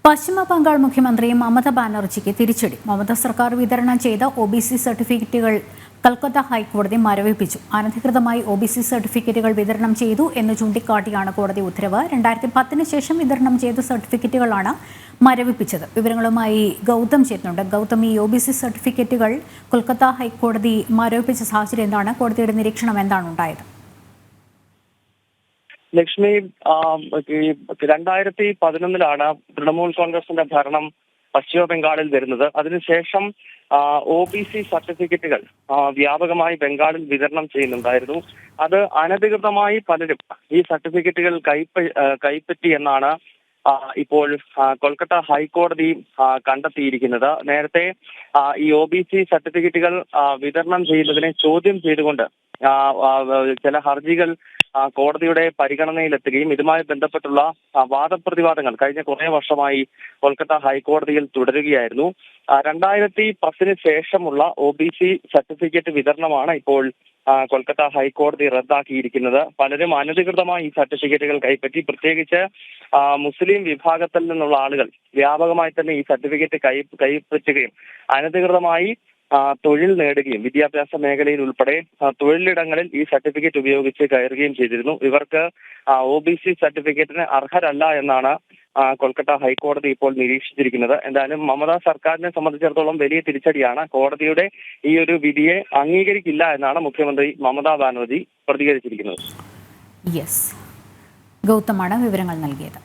പശ്ചിമ ബംഗാൾ മുഖ്യമന്ത്രി മമതാ ബാനർജിക്ക് തിരിച്ചടി. മമത സർക്കാർ വിതരണം ചെയ്ത ഒബിസി സർട്ടിഫിക്കറ്റുകൾ കൽക്കത്ത ഹൈക്കോടതി മരവിപ്പിച്ചു. അനധികൃതമായി ഒബിസി സർട്ടിഫിക്കറ്റുകൾ വിതരണം ചെയ്തു എന്ന് ചൂണ്ടിക്കാട്ടിയാണ് കോടതി ഉത്തരവ്. 2010 ശേഷം വിതരണം ചെയ്ത സർട്ടിഫിക്കറ്റുകളാണ് മരവിപ്പിച്ചത്. വിവരങ്ങളുമായി ഗൗതം ചേരുന്നുണ്ട്. ഗൗതം, ഈ ഒബിസി സർട്ടിഫിക്കറ്റുകൾ കൊൽക്കത്ത ഹൈക്കോടതി മരവിപ്പിച്ച സാഹചര്യം എന്താണ്? കോടതിയുടെ നിരീക്ഷണം എന്താണ് ഉണ്ടായത്? ലക്ഷ്മി, 2011 തൃണമൂൽ കോൺഗ്രസിന്റെ ഭരണം പശ്ചിമ ബംഗാളിൽ വരുന്നത്. അതിനുശേഷം ഒബിസി സർട്ടിഫിക്കറ്റുകൾ വ്യാപകമായി ബംഗാളിൽ വിതരണം ചെയ്യുന്നുണ്ടായിരുന്നു. അത് അനധികൃതമായി പലരും ഈ സർട്ടിഫിക്കറ്റുകൾ കൈപ്പറ്റി എന്നാണ് ഇപ്പോൾ കൊൽക്കത്ത ഹൈക്കോടതി കണ്ടെത്തിയിരിക്കുന്നത്. നേരത്തെ ഈ ഒബിസി സർട്ടിഫിക്കറ്റുകൾ വിതരണം ചെയ്യുന്നതിനെ ചോദ്യം ചെയ്തുകൊണ്ട് ചില ഹർജികൾ കോടതിയുടെ പരിഗണനയിലെത്തുകയും ഇതുമായി ബന്ധപ്പെട്ടുള്ള വാദപ്രതിവാദങ്ങൾ കഴിഞ്ഞ കുറേ വർഷമായി കൊൽക്കത്ത ഹൈക്കോടതിയിൽ തുടരുകയായിരുന്നു. 2010 ശേഷമുള്ള ഒബിസി സർട്ടിഫിക്കറ്റ് വിതരണമാണ് ഇപ്പോൾ കൊൽക്കത്ത ഹൈക്കോടതി റദ്ദാക്കിയിരിക്കുന്നത്. പലരും അനധികൃതമായി ഈ സർട്ടിഫിക്കറ്റുകൾ കൈപ്പറ്റി, പ്രത്യേകിച്ച് മുസ്ലിം വിഭാഗത്തിൽ നിന്നുള്ള ആളുകൾ വ്യാപകമായി തന്നെ ഈ സർട്ടിഫിക്കറ്റ് കൈപ്പറ്റുകയും അനധികൃതമായി തൊഴിൽ നേടുകയും വിദ്യാഭ്യാസ മേഖലയിൽ ഉൾപ്പെടെ തൊഴിലിടങ്ങളിൽ ഈ സർട്ടിഫിക്കറ്റ് ഉപയോഗിച്ച് കയറുകയും ചെയ്തിരുന്നു. ഇവർക്ക് ഒബിസി സർട്ടിഫിക്കറ്റിന് അർഹരല്ല എന്നാണ് കൊൽക്കത്ത ഹൈക്കോടതി ഇപ്പോൾ നിരീക്ഷിച്ചിരിക്കുന്നത്. എന്തായാലും മമതാ സർക്കാരിനെ സംബന്ധിച്ചിടത്തോളം വലിയ തിരിച്ചടിയാണ്. കോടതിയുടെ ഈ ഒരു വിധിയെ അംഗീകരിക്കില്ല എന്നാണ് മുഖ്യമന്ത്രി മമതാ ബാനർജി പ്രതികരിച്ചിരിക്കുന്നത്. ഗൗതമാണ് വിവരങ്ങൾ നൽകിയത്.